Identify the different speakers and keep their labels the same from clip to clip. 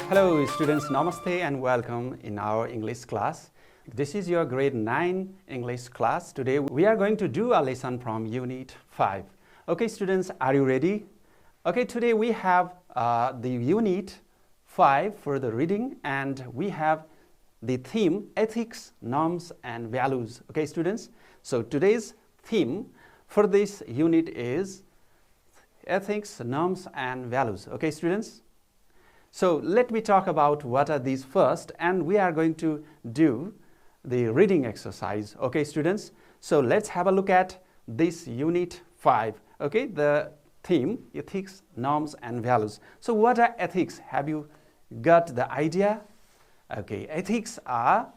Speaker 1: Hello students, Namaste and welcome in our English class. This is your grade 9 English class. Today we are going to do a lesson from Unit 5. Okay students, are you ready? Okay, today we have the Unit 5 for the reading, and we have the theme ethics, norms and values. Okay students, so today's theme for this unit is ethics, norms and values. Okay students, so let me talk about what are these first, and we are going to do the reading exercise. Okay students, so let's have a look at this Unit 5. Okay, the theme ethics, norms and values. So what are ethics? Have you got the idea? Okay, ethics are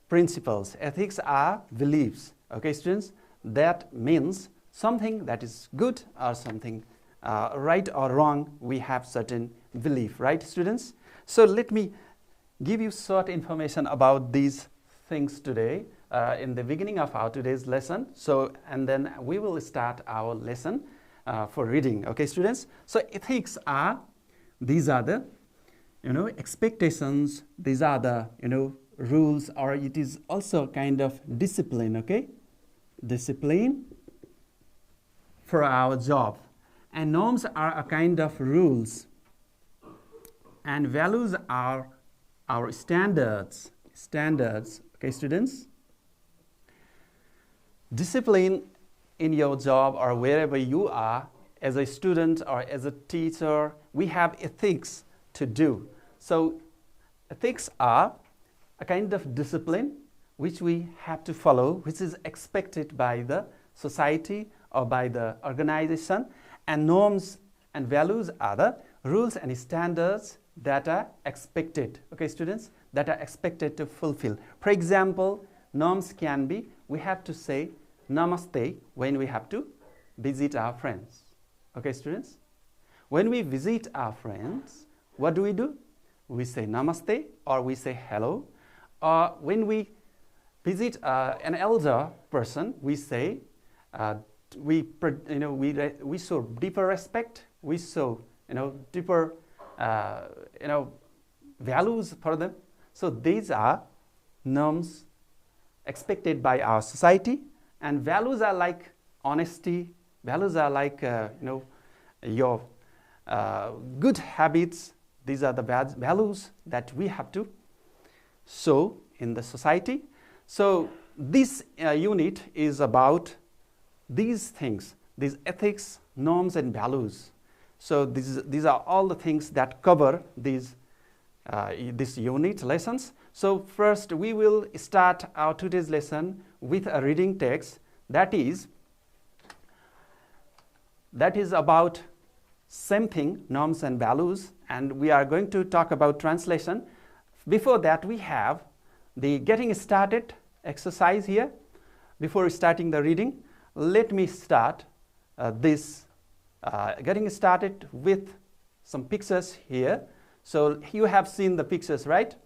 Speaker 1: principles, ethics are beliefs. Okay students, that means something that is good or something right or wrong, we have certain belief, right students? So let me give you short information about these things today in the beginning of our today's lesson. So, and then we will start our lesson for reading. Okay students, so ethics are, these are the expectations, these are the rules, or it is also kind of discipline. Okay, discipline for our job. And norms are a kind of rules, and values are our standards. Okay students, discipline in your job or wherever you are, as a student or as a teacher, we have ethics to do. So ethics are a kind of discipline which we have to follow, which is expected by the society or by the organization. And norms and values are the rules and standards that are expected, okay students, that are expected to fulfill. For example, norms can be, we have to say namaste when we have to visit our friends. Okay students, when we visit our friends, what do? We say namaste, or we say hello. Or when we visit an elder person, we say we show deeper respect, we show deeper values for them. So these are norms expected by our society, and values are like honesty, values are like your good habits. These are the values that we have to show in the society. So this unit is about these things, these ethics, norms and values. So these are all the things that cover these this unit lessons. So first we will start our today's lesson with a reading text that is about same thing, norms and values, and we are going to talk about translation. Before that, we have the getting started exercise here. Before starting the reading, let me start getting started with some pictures here. So you have seen the pictures, right?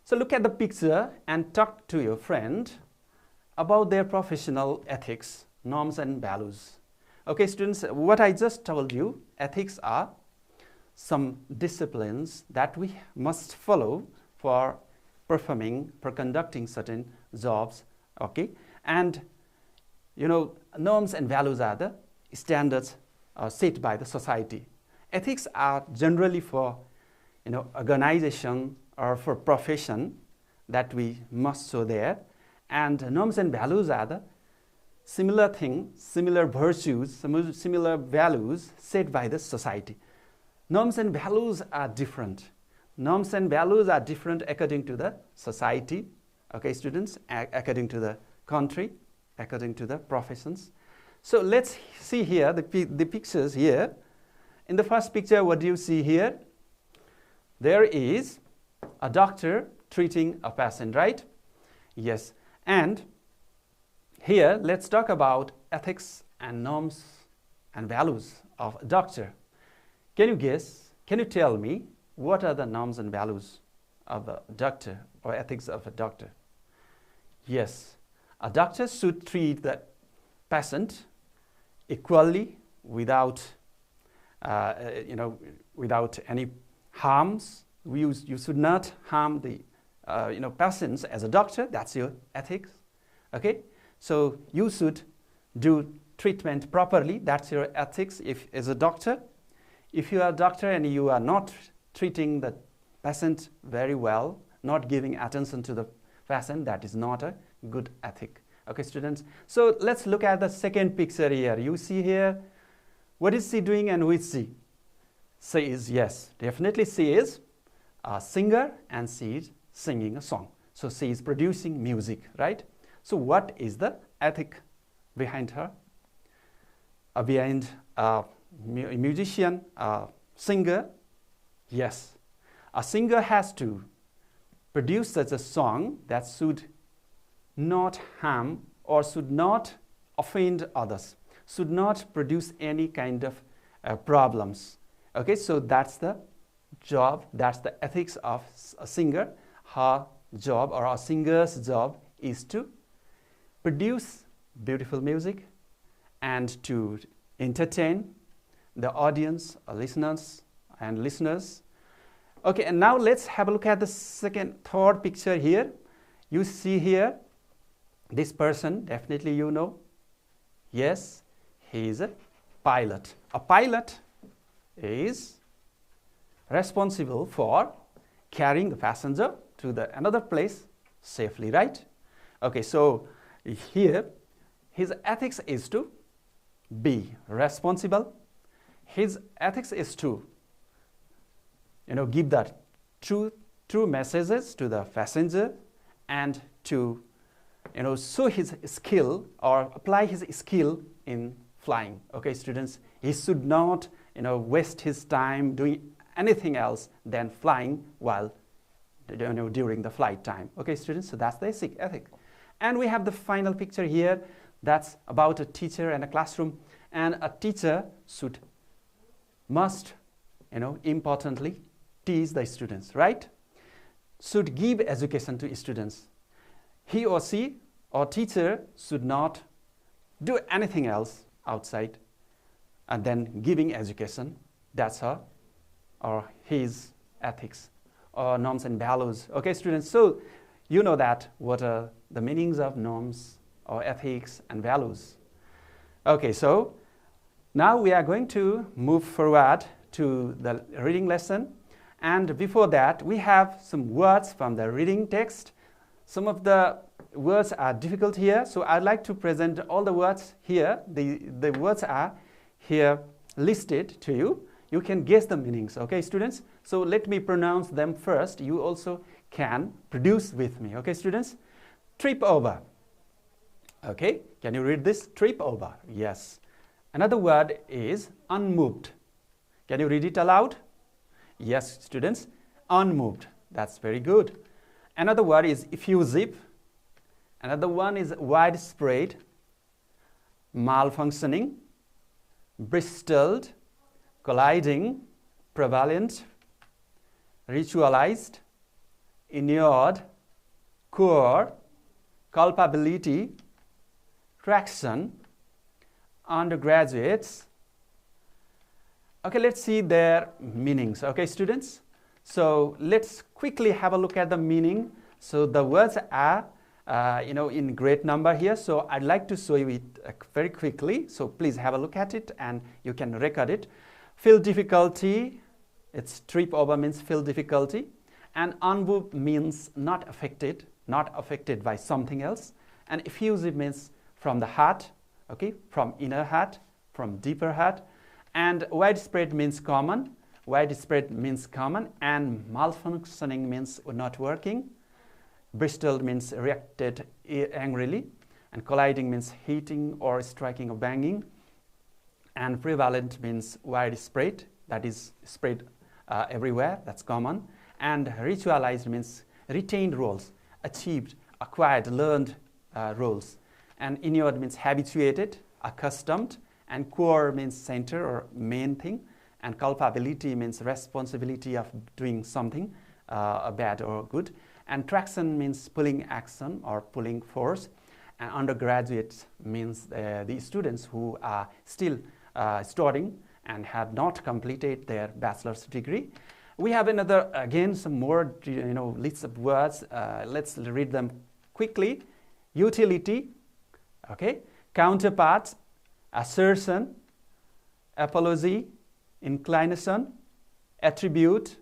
Speaker 1: So look at the picture and talk to your friend about their professional ethics, norms and values. Okay students, what I just told you, ethics are some disciplines that we must follow for conducting certain jobs. Okay, and norms and values are the standards set by the society. Ethics are generally for organization or for profession that we must show there, and norms and values are the similar thing, similar virtues, similar values set by the society. Norms and values are different. Norms and values are different according to the society, okay students, according to the country, according to the professions. So let's see here the pictures here. In the first picture, what do you see here? There is a doctor treating a patient, right? Yes. And here, let's talk about ethics and norms and values of a doctor. Can you guess? Can you tell me what are the norms and values of a doctor, or ethics of a doctor? Yes, a doctor should treat the patient equally without without any harms you should not harm the patients as a doctor. That's your ethics. Okay, so you should do treatment properly. That's your ethics if as a doctor. If you are a doctor and you are not treating the patient very well, not giving attention to the patient, that is not a good ethic. Okay, students. So let's look at the second picture here. You see here, what is she doing and who is she? She is, yes, definitely she is a singer and she is singing a song. So she is producing music, right? So what is the ethic behind her? Behind a musician, a singer? Yes, a singer has to produce such a song that should not harm or should not offend others, should not produce any kind of problems. Okay, so that's the job, that's the ethics of a singer. Her job or a singer's job is to produce beautiful music and to entertain the audience, listeners. Okay, and now let's have a look at the third picture here. You see here, this person, definitely you know. Yes, he is a pilot. A pilot is responsible for carrying the passenger to another place safely, right? Okay, so here his ethics is to be responsible. His ethics is to give the true messages to the passenger and to show his skill or apply his skill in flying. Okay, students, he should not waste his time doing anything else than flying while during the flight time. Okay, students, so that's the ethic. And we have the final picture here. That's about a teacher and a classroom. And a teacher must importantly teach the students, right? Should give education to students. He or she or teacher should not do anything else outside and then giving education. That's her or his ethics or norms and values. Okay, students, so you know that what are the meanings of norms or ethics and values. Okay, so now we are going to move forward to the reading lesson. And before that, we have some words from the reading text. Some of the words are difficult here, so I'd like to present all the words here. The words are here listed to you. You can guess the meanings, okay, students? So let me pronounce them first. You also can produce with me, okay, students? Trip over. Okay, can you read this? Trip over, yes. Another word is unmoved. Can you read it aloud? Yes, students, unmoved. That's very good. Another word is effusive. Another one is widespread, malfunctioning, bristled, colliding, prevalent, ritualized, inured, core, culpability, traction, undergraduates. Okay, let's see their meanings. Okay, students. So let's quickly have a look at the meaning. So the words are, in great number here. So I'd like to show you it very quickly. So please have a look at it and you can record it. Feel difficulty. It's trip over means feel difficulty. And unmoved means not affected by something else. And effusive means from the heart, okay, from inner heart, from deeper heart. And widespread means common. Widespread means common. And malfunctioning means not working. Bristled means reacted angrily. And colliding means hitting or striking or banging. And prevalent means widespread. That is spread everywhere. That's common. And ritualized means retained roles, achieved, acquired, learned roles. And inured means habituated, accustomed. And core means center or main thing. And culpability means responsibility of doing something bad or good. And traction means pulling action or pulling force. And undergraduates means the students who are still studying and have not completed their bachelor's degree. We have another, again, some more, lists of words. Let's read them quickly. Utility, okay, counterpart, assertion, apology, inclination, attribute,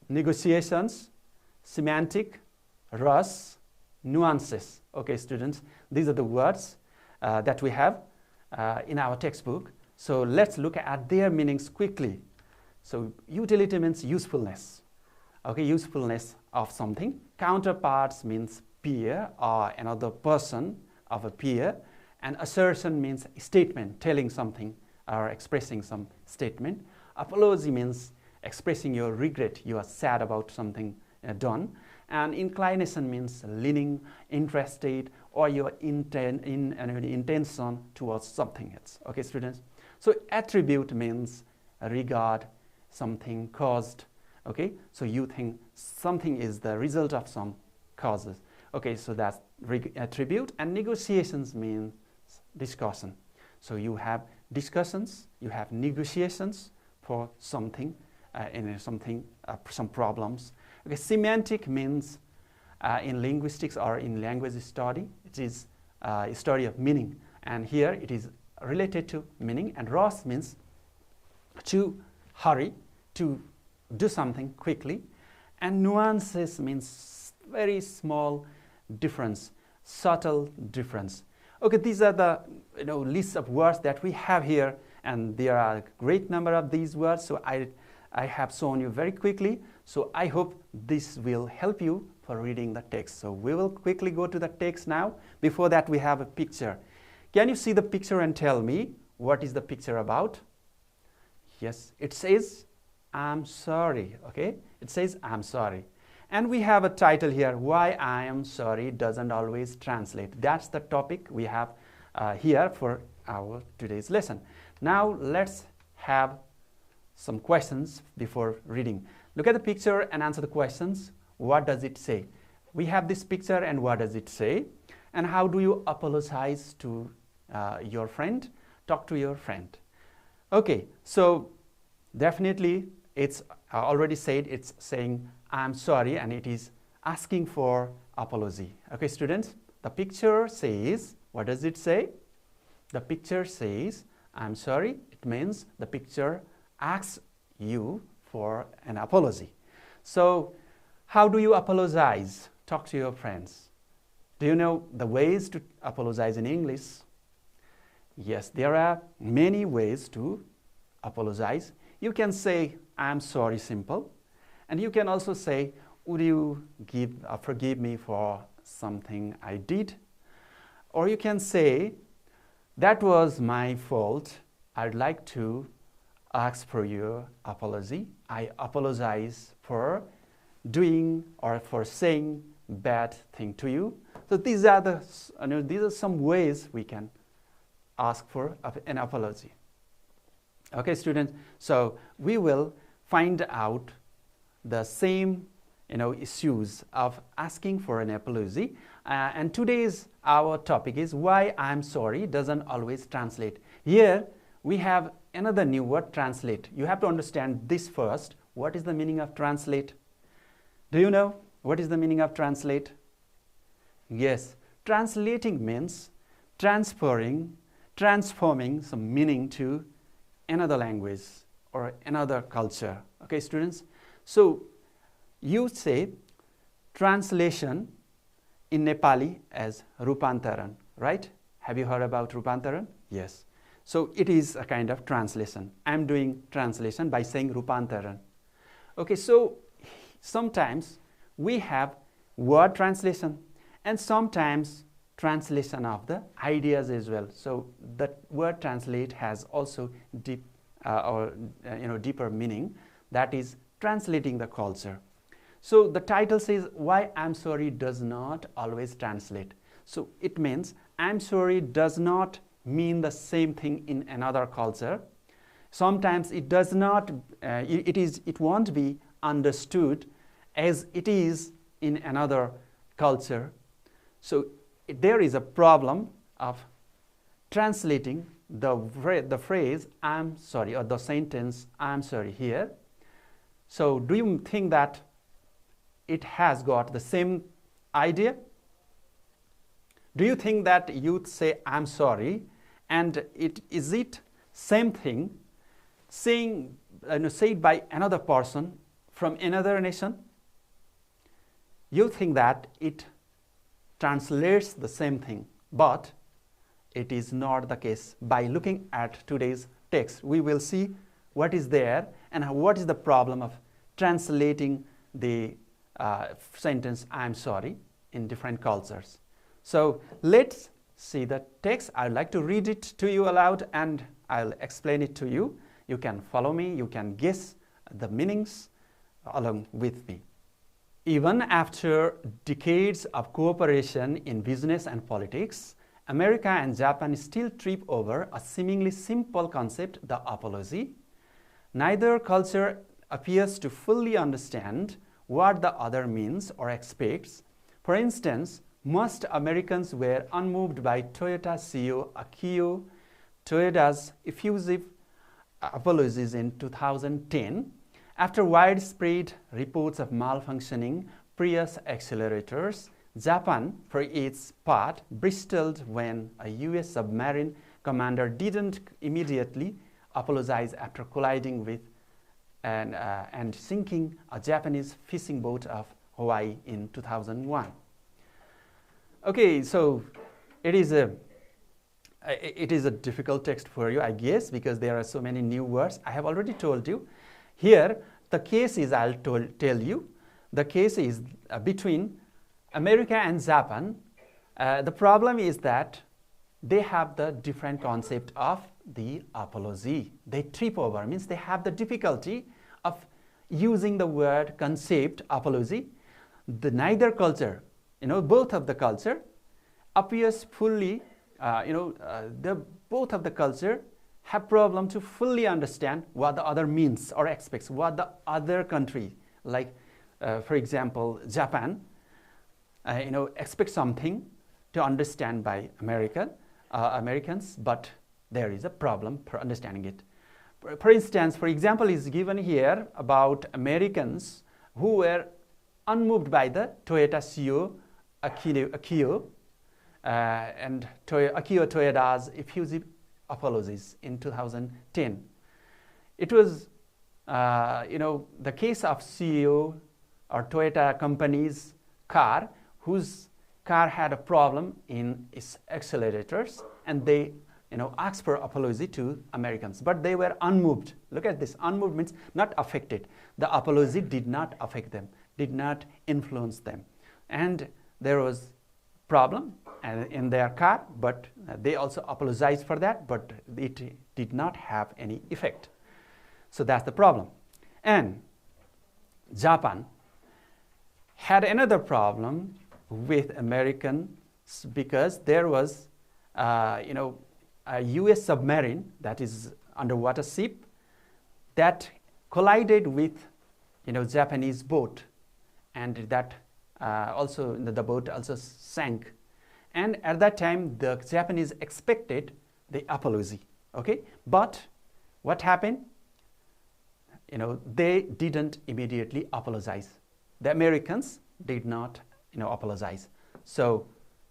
Speaker 1: negotiations, semantic, rush, nuances. Okay, students, these are the words that we have in our textbook. So let's look at their meanings quickly. So utility means usefulness. Okay, usefulness of something. Counterparts means peer or another person of a peer. And assertion means statement, telling something or expressing some statement. Apology means expressing your regret, you are sad about something done. And inclination means leaning, interested, or your intention towards something else. Okay, students? So attribute means regard, something caused. Okay, so you think something is the result of some causes. Okay, so that's attribute. And negotiations means discussion. So you have discussions, you have negotiations for something, some problems. Okay, semantic means in linguistics or in language study, it is a study of meaning. And here it is related to meaning. And rush means to hurry, to do something quickly. And nuances means very small difference, subtle difference. Okay, these are the list of words that we have here, and there are a great number of these words. So I have shown you very quickly. So I hope this will help you for reading the text. So we will quickly go to the text now. Before that, we have a picture. Can you see the picture and tell me what is the picture about? Yes, it says, I'm sorry. Okay, it says, I'm sorry. And we have a title here, Why I Am Sorry Doesn't Always Translate. That's the topic we have here for our today's lesson. Now let's have some questions before reading. Look at the picture and answer the questions. What does it say? We have this picture, and what does it say? And how do you apologize to your friend? Talk to your friend. Okay, so definitely it's already said, it's saying I'm sorry, and it is asking for apology. Okay, students, the picture says, what does it say? The picture says, I'm sorry. It means the picture asks you for an apology. So how do you apologize? Talk to your friends. Do you know the ways to apologize in English? Yes, there are many ways to apologize. You can say, I'm sorry, simple. And you can also say, would you forgive me for something I did? Or you can say, that was my fault. I'd like to ask for your apology. I apologize for doing or for saying bad thing to you. So these are some ways we can ask for an apology. Okay, students. So we will find out the same issues of asking for an apology. And today's our topic is why I'm sorry doesn't always translate. Here we have another new word, translate. You have to understand this first. What is the meaning of translate? Do you know what is the meaning of translate? Yes, translating means transforming some meaning to another language or another culture. Okay, students? So you say translation in Nepali as Rupantaran, right? Have you heard about Rupantaran? Yes. So it is a kind of translation. I'm doing translation by saying Rupantaran. Okay, so sometimes we have word translation and sometimes translation of the ideas as well. So the word translate has also deeper meaning, that is translating the culture. So the title says, why I'm sorry does not always translate. So it means I'm sorry does not mean the same thing in another culture. Sometimes it does not, it won't be understood as it is in another culture. So there is a problem of translating the phrase I'm sorry, or the sentence I'm sorry here So do you think that it has got the same idea? Do you think that you'd say, I'm sorry, and is it same thing saying, said by another person from another nation? You think that it translates the same thing, but it is not the case. By looking at today's text, we will see what is there and what is the problem of translating the sentence, I'm sorry, in different cultures. So let's see the text. I'd like to read it to you aloud and I'll explain it to you. You can follow me, you can guess the meanings along with me. Even after decades of cooperation in business and politics, America and Japan still trip over a seemingly simple concept, the apology. Neither culture appears to fully understand what the other means or expects. For instance, most Americans were unmoved by Toyota CEO Akio Toyoda's effusive apologies in 2010 after widespread reports of malfunctioning Prius accelerators. Japan, for its part, bristled when a US submarine commander didn't immediately apologize after colliding with and sinking a Japanese fishing boat off Hawaii in 2001. Okay, so it is a difficult text for you, I guess, because there are so many new words. I have already told you. Here, the case is, I'll tell you, the case is between America and Japan. The problem is that they have the different concept of the apology. They trip over, means they have the difficulty of using the word concept apology. Neither culture, both of the culture appears fully, both of the culture have problem to fully understand what the other means or expects, what the other country, like for example, Japan, expect something to understand by Americans, but there is a problem for understanding it. For instance, for example, is given here about Americans who were unmoved by the Toyota CEO Akio Toyoda's effusive apologies in 2010. It was, the case of CEO or Toyota company's car, whose car had a problem in its accelerators, and they asked for apology to Americans, but they were unmoved. Look at this, unmoved means not affected. The apology did not affect them, did not influence them. And there was problem in their car, but they also apologized for that, but it did not have any effect. So that's the problem. And Japan had another problem with Americans because there was a US submarine, that is underwater ship, that collided with Japanese boat, and that also the boat also sank. And at that time the Japanese expected the apology, okay, but what happened? They didn't immediately apologize. The Americans did not apologize. So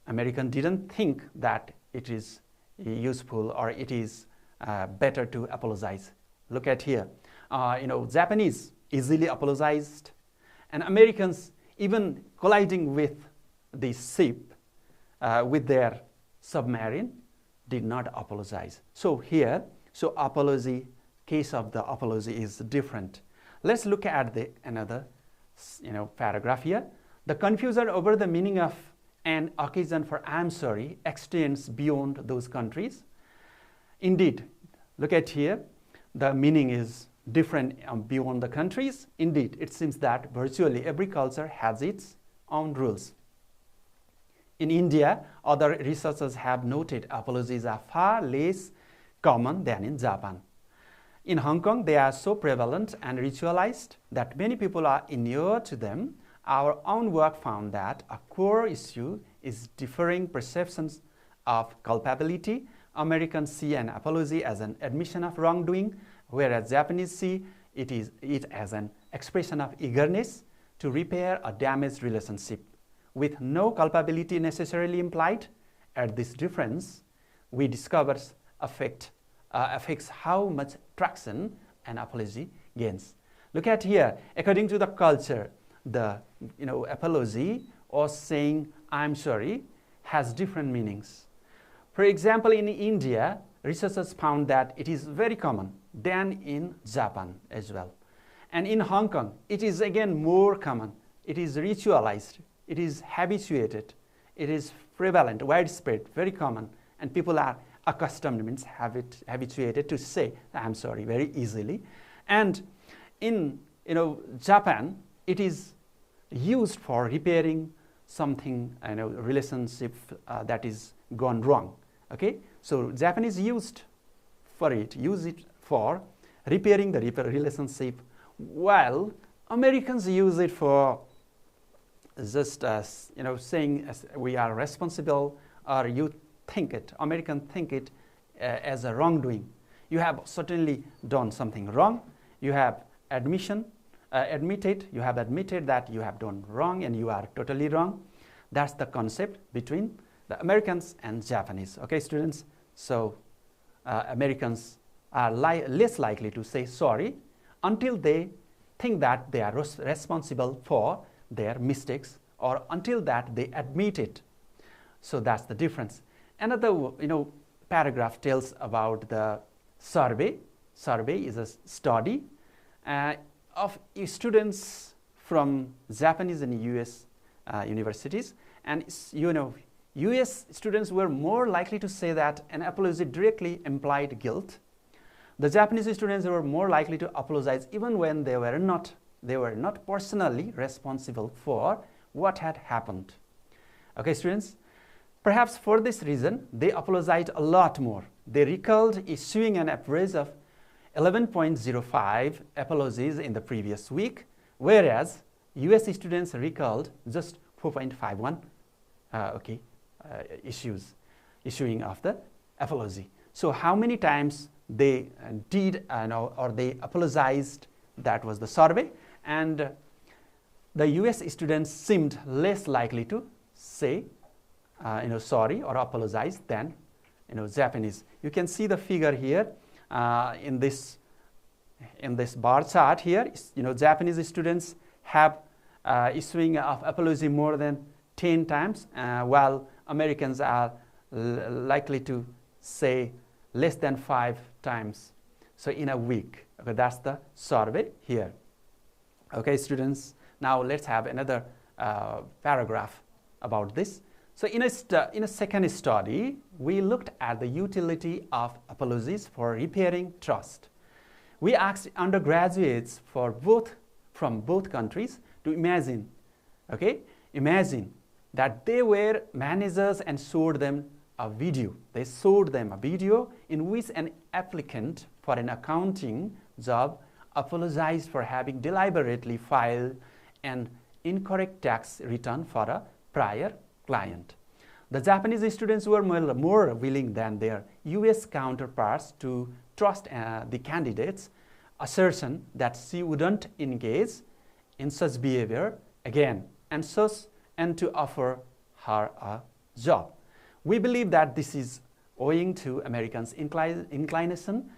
Speaker 1: American didn't think that it is useful or it is better to apologize. Look at here, Japanese easily apologized, and Americans even colliding with the ship with their submarine did not apologize. So here, apology, case of the apology is different. Let's look at another paragraph here. The confusion over the meaning of an occasion for I'm sorry extends beyond those countries. Indeed, look at here, the meaning is different beyond the countries. Indeed, it seems that virtually every culture has its own rules. In India, other researchers have noted apologies are far less common than in Japan. In Hong Kong, they are so prevalent and ritualized that many people are inured to them. Our own work found that a core issue is differing perceptions of culpability. Americans see an apology as an admission of wrongdoing, whereas Japanese see it as an expression of eagerness to repair a damaged relationship with no culpability necessarily implied. At this difference, we discover affects how much traction an apology gains. Look at here, according to the culture, the apology or saying I'm sorry has different meanings. For example, in India, researchers found that it is very common than in Japan as well. And in Hong Kong, it is again more common. It is ritualized, it is habituated, it is prevalent, widespread, very common, and people are accustomed, means habituated to say I'm sorry very easily. And in Japan, it is used for repairing something, relationship that is gone wrong. Okay, so Japanese use it for repairing the relationship, while Americans use it for just saying we are responsible, or you think it, Americans think it as a wrongdoing. You have certainly done something wrong. You have admitted that you have done wrong and you are totally wrong. That's the concept between the Americans and Japanese. Okay, students? So Americans are less likely to say sorry until they think that they are responsible for their mistakes, or until that they admit it. So that's the difference. Another paragraph tells about the survey. Survey is a study of students from Japanese and US universities, and US students were more likely to say that an apology directly implied guilt. The Japanese students were more likely to apologize even when they were not personally responsible for what had happened. Okay, students? Perhaps for this reason, they apologized a lot more. They recalled issuing an average of 11.05 apologies in the previous week, whereas US students recalled just 4.51 issuing of the apology. So how many times they did or they apologized, that was the survey, and the US students seemed less likely to say sorry or apologize than Japanese. You can see the figure here in this bar chart here. Japanese students have issuing of apology more than 10 times, while Americans are likely to say less than 5 times. So in a week. Okay, that's the survey here. Okay, students. Now let's have another paragraph about this. So in a second study, we looked at the utility of apologies for repairing trust. We asked undergraduates from both countries to imagine that they were managers and showed them a video. They showed them a video in which an applicant for an accounting job apologized for having deliberately filed an incorrect tax return for a prior client. The Japanese students were more willing than their US counterparts to trust the candidate's assertion that she wouldn't engage in such behavior again and to offer her a job. We believe that this is owing to Americans' inclination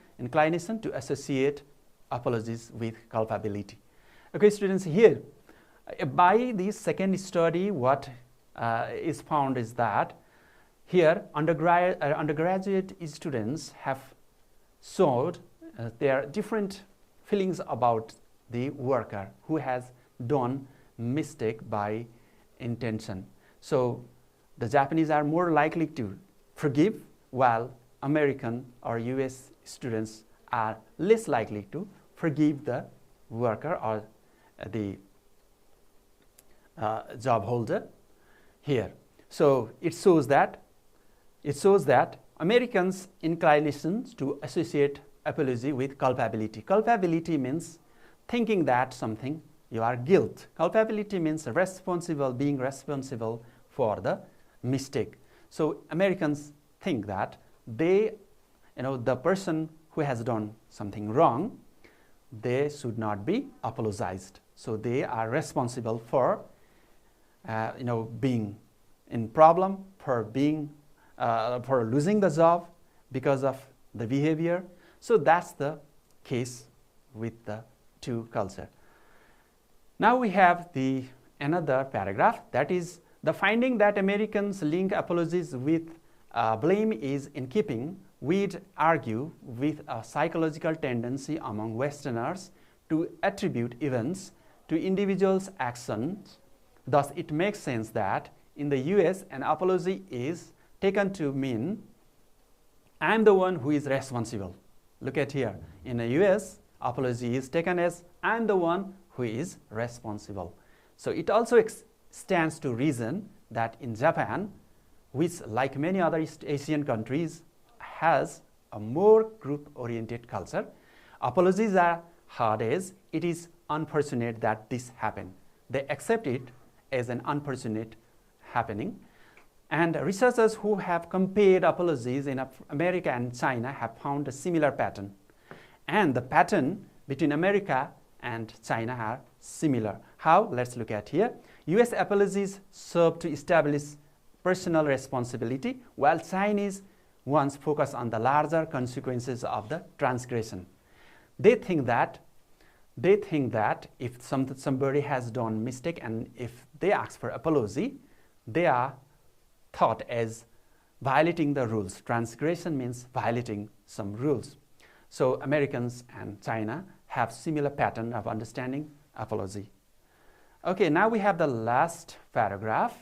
Speaker 1: to associate apologies with culpability. Okay, students, here by this second study, what is found is that here undergraduate students have showed their different feelings about the worker who has done mistake by intention. So the Japanese are more likely to forgive, while American or US students are less likely to forgive the worker or the job holder here. So it shows that Americans' inclinations to associate apology with culpability. Culpability means thinking that something you are guilt. Culpability means being responsible for the mistake. So Americans think that the person who has done something wrong they should not be apologized. So they are responsible for being in problem, for being for losing the job because of the behavior. So that's the case with the two culture. Now we have another paragraph, that is the finding that Americans link apologies with blame is in keeping, we'd argue, with a psychological tendency among Westerners to attribute events to individuals' actions. Thus, it makes sense that in the US, an apology is taken to mean I'm the one who is responsible. Look at here. In the US, apology is taken as I'm the one who is responsible. So it also stands to reason that in Japan, which like many other East Asian countries has a more group-oriented culture, apologies are heard as it is unfortunate that this happened. They accept it as an unfortunate happening. And researchers who have compared apologies in America and China have found a similar pattern. And the pattern between America and China are similar. How? Let's look at here. US apologies serve to establish personal responsibility, while Chinese ones focus on the larger consequences of the transgression. They think that if somebody has done mistake and if they ask for apology, they are thought as violating the rules. Transgression means violating some rules. So Americans and China have similar pattern of understanding apology. Okay, now we have the last paragraph.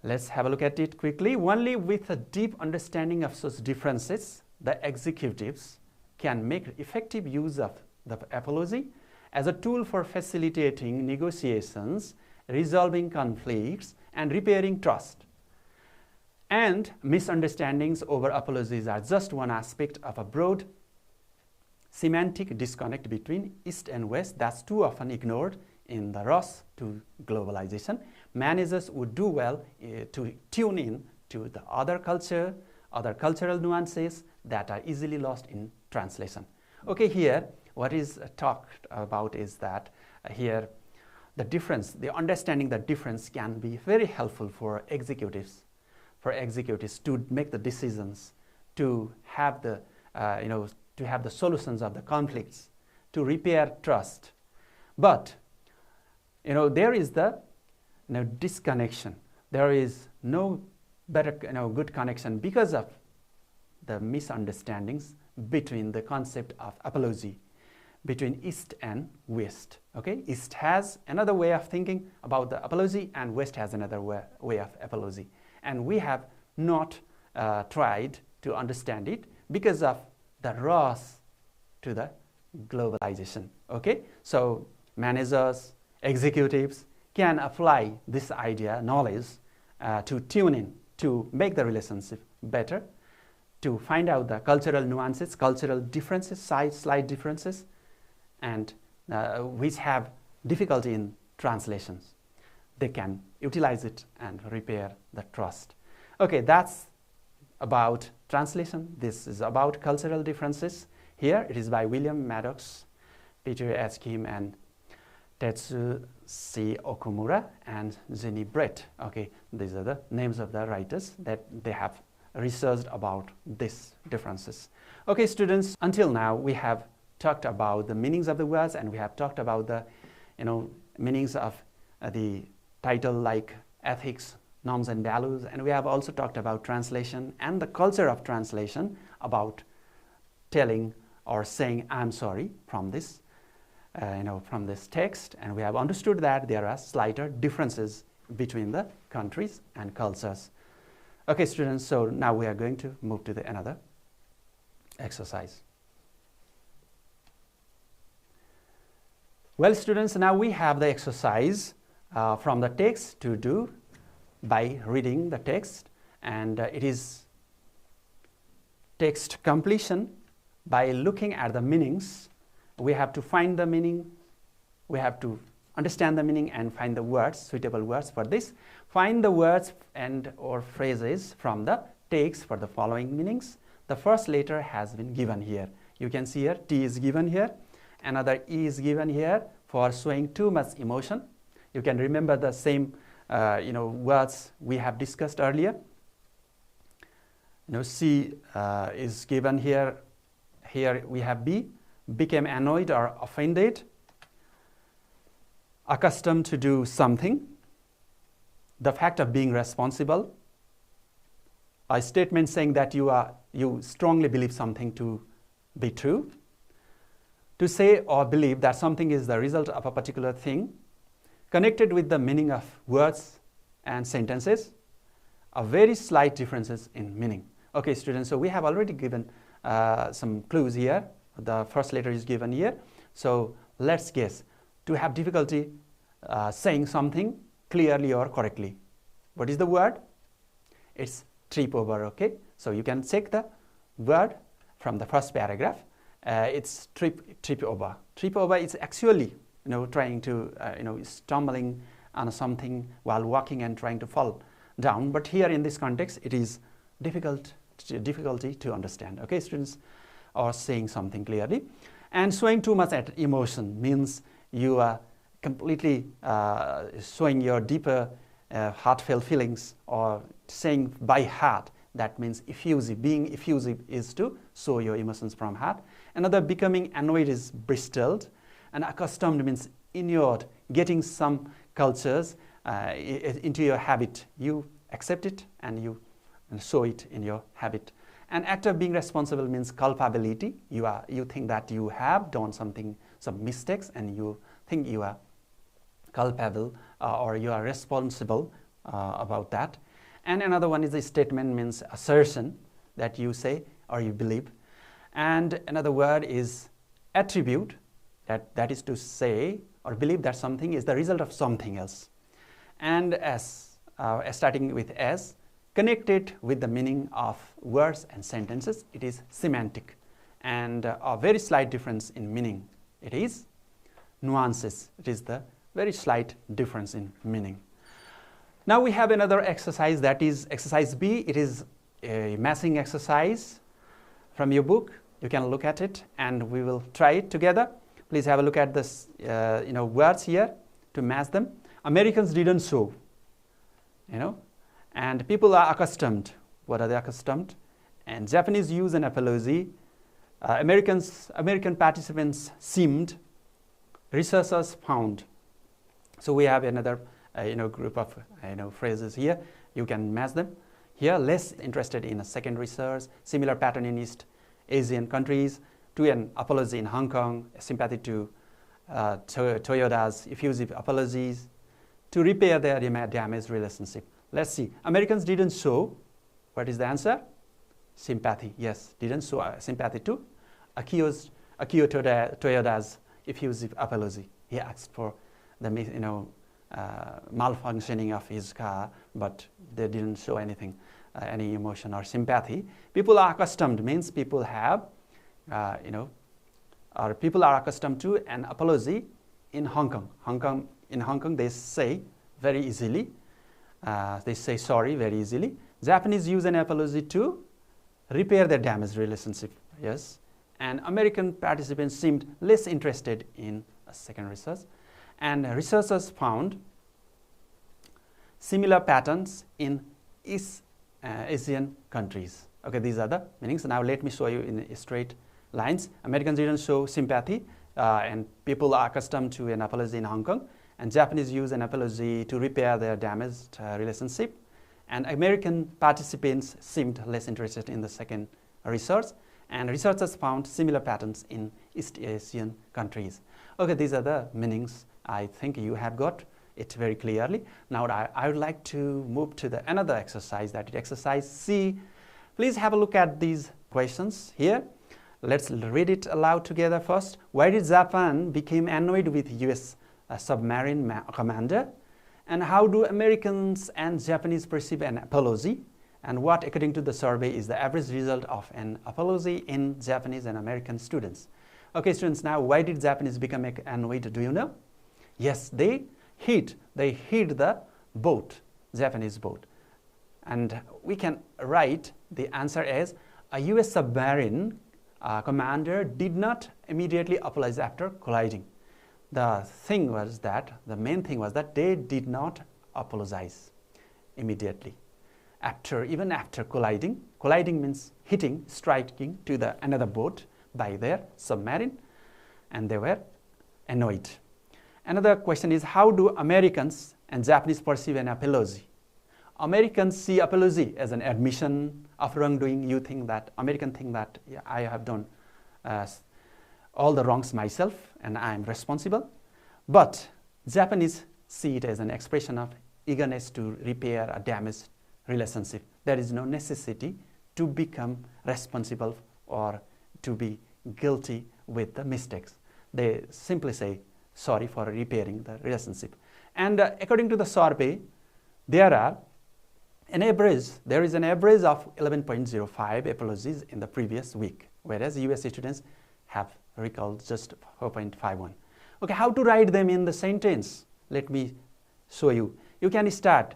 Speaker 1: Let's have a look at it quickly. Only with a deep understanding of such differences, the executives can make effective use of the apology as a tool for facilitating negotiations, resolving conflicts, and repairing trust. And misunderstandings over apologies are just one aspect of a broad semantic disconnect between East and West that's too often ignored in the rush to globalization. Managers would do well to tune in to the other cultural nuances that are easily lost in translation. Okay, here what is talked about is that here the understanding the difference can be very helpful for executives to make the decisions, to have the solutions of the conflicts, to repair trust. But there is the disconnection. There is no better good connection because of the misunderstandings between the concept of apology between East and West. Okay, East has another way of thinking about the apology and West has another way of apology, and we have not tried to understand it because of the rush to the globalization. Okay, so managers, executives can apply this knowledge to tune in, to make the relationship better, to find out the cultural nuances, cultural differences, slight differences, and which have difficulty in translations. They can utilize it and repair the trust. Okay, that's about translation. This is about cultural differences. Here it is by William Maddox, Peter H. Kim, and Tetsu C. Okumura and Jenny Brett. Okay, these are the names of the writers that they have researched about these differences. Okay, students, until now we have talked about the meanings of the words and we have talked about the meanings of the title like ethics, norms and values, and we have also talked about translation and the culture of translation, about telling or saying I'm sorry from this from this text, and we have understood that there are slighter differences between the countries and cultures. Okay, students, so now we are going to move to another exercise. Well, students, now we have the exercise from the text to do by reading the text, and it is text completion by looking at the meanings. We have to find the meaning, we have to understand the meaning and find the words, suitable words for this. Find the words and or phrases from the text for the following meanings. The first letter has been given here. You can see here T is given here, Another E is given here for showing too much emotion. You can remember the same words we have discussed earlier. C is given here. Here we have B, became annoyed or offended, accustomed to do something, the fact of being responsible, a statement saying that you strongly believe something to be true, to say or believe that something is the result of a particular thing, connected with the meaning of words and sentences, a very slight differences in meaning. Okay, students, so we have already given some clues here. The first letter is given here. So let's guess. To have difficulty saying something clearly or correctly. What is the word? It's trip over, okay? So you can check the word from the first paragraph. It's trip over. Trip over is actually, trying to, stumbling on something while walking and trying to fall down. But here in this context, it is difficulty to understand, okay, students, or saying something clearly. And showing too much emotion means you are completely showing your deeper heartfelt feelings, or saying by heart. That means effusive. Being effusive is to show your emotions from heart. Another, becoming annoyed, is bristled. And accustomed means inured, getting some cultures into your habit. You accept it and you show it in your habit. And act of being responsible means culpability. You think that you have done some mistakes, and you think you are culpable or you are responsible about that. And another one is a statement, means assertion, that you say or you believe. And another word is attribute, that is to say or believe that something is the result of something else. And S, starting with S, connected with the meaning of words and sentences, it is semantic. And a very slight difference in meaning, it is nuances. It is the very slight difference in meaning. Now we have another exercise, that is exercise B. It is a matching exercise from your book. You can look at it and we will try it together. Please have a look at this words here to match them. Americans didn't show, and people are accustomed. What are they accustomed? And Japanese use an apology. American participants seemed. Researchers found. So we have another group of phrases here. You can match them. Here, less interested in a second research, similar pattern in East Asian countries, to an apology in Hong Kong, sympathy to Toyota's effusive apologies, to repair their damaged relationship. Let's see. Americans didn't show. What is the answer? Sympathy. Yes, didn't show sympathy to Akio Toyota's effusive apology. He asked for the malfunctioning of his car, but they didn't show anything, any emotion or sympathy. People are accustomed means people have, or people are accustomed to an apology in Hong Kong. In Hong Kong, they say very easily. They say sorry very easily. Japanese use an apology to repair their damaged relationship. Yes, and American participants seemed less interested in a second research. And researchers found similar patterns in East Asian countries. Okay, these are the meanings. Now let me show you in straight lines. Americans didn't show sympathy, and people are accustomed to an apology in Hong Kong. And Japanese use an apology to repair their damaged relationship. And American participants seemed less interested in the second research. And researchers found similar patterns in East Asian countries. Okay, these are the meanings. I think you have got it very clearly. Now I would like to move to another exercise, that is exercise C. Please have a look at these questions here. Let's read it aloud together first. Why did Japan become annoyed with US submarine commander? And how do Americans and Japanese perceive an apology? And what, according to the survey, is the average result of an apology in Japanese and American students? Okay, students, now why did Japanese become annoyed? Do you know? Yes, they hid the boat, Japanese boat. And we can write the answer as a US submarine commander did not immediately apologize after colliding. The main thing was that they did not apologize immediately. Even after colliding means hitting, striking to another boat by their submarine, and they were annoyed. Another question is, how do Americans and Japanese perceive an apology? Americans see apology as an admission of wrongdoing. American think that, yeah, I have done all the wrongs myself and I am responsible. But Japanese see it as an expression of eagerness to repair a damaged relationship. There is no necessity to become responsible or to be guilty with the mistakes. They simply say sorry for repairing the relationship. And according to the survey, there is an average of 11.05 apologies in the previous week, whereas US students have recalled just 4.51. Okay, how to write them in the sentence? Let me show you. You can start,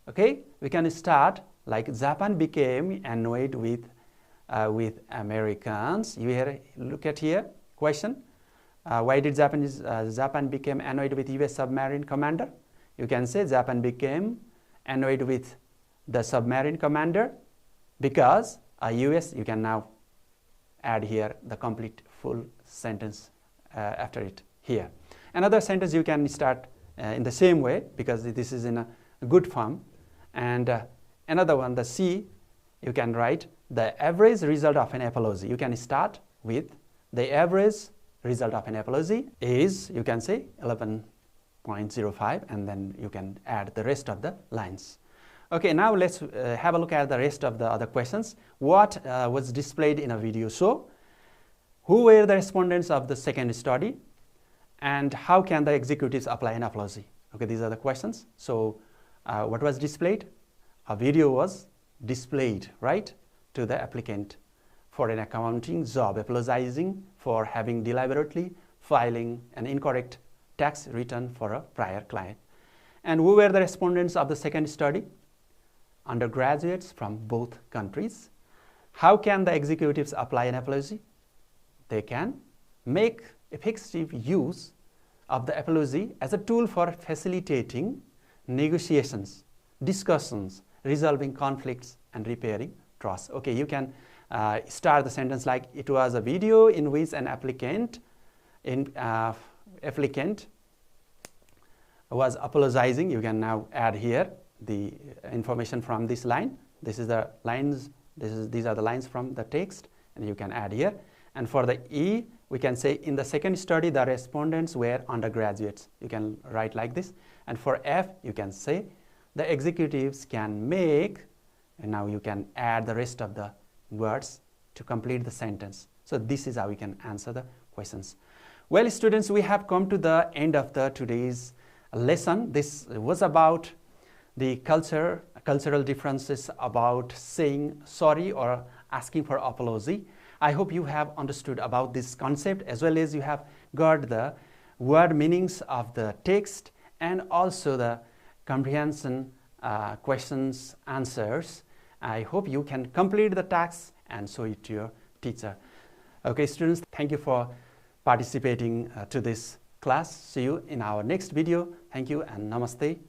Speaker 1: okay? We can start like Japan became annoyed with Americans. Look at here, question. Why did Japan became annoyed with US submarine commander? You can say Japan became annoyed with the submarine commander because US, you can now add here the complete full sentence after it here. Another sentence you can start in the same way because this is in a good form. And another one, the C, you can write the average result of an apology. You can start with the average result of an apology is, you can say 11.05, and then you can add the rest of the lines. Okay, now let's have a look at the rest of the other questions. What was displayed in a video show? Who were the respondents of the second study? And how can the executives apply an apology? Okay, these are the questions. So what was displayed? A video was displayed, right, to the applicant for an accounting job, apologizing for having deliberately filing an incorrect tax return for a prior client. And who were the respondents of the second study? Undergraduates from both countries. How can the executives apply an apology? They can make effective use of the apology as a tool for facilitating negotiations, discussions, resolving conflicts, and repairing trust. Okay, you can start the sentence like, it was a video in which an applicant was apologizing. You can now add here the information from this line. These are the lines from the text, and you can add here. And for the E, we can say in the second study the respondents were undergraduates. You can write like this. And for F, you can say the executives can make, and now you can add the rest of the words to complete the sentence. So this is how we can answer the questions. Well, students, we have come to the end of today's lesson. This was about the cultural differences about saying sorry or asking for apology. I hope you have understood about this concept, as well as you have got the word meanings of the text and also the comprehension questions, answers. I hope you can complete the task and show it to your teacher. Okay, students, thank you for participating to this class. See you in our next video. Thank you and namaste.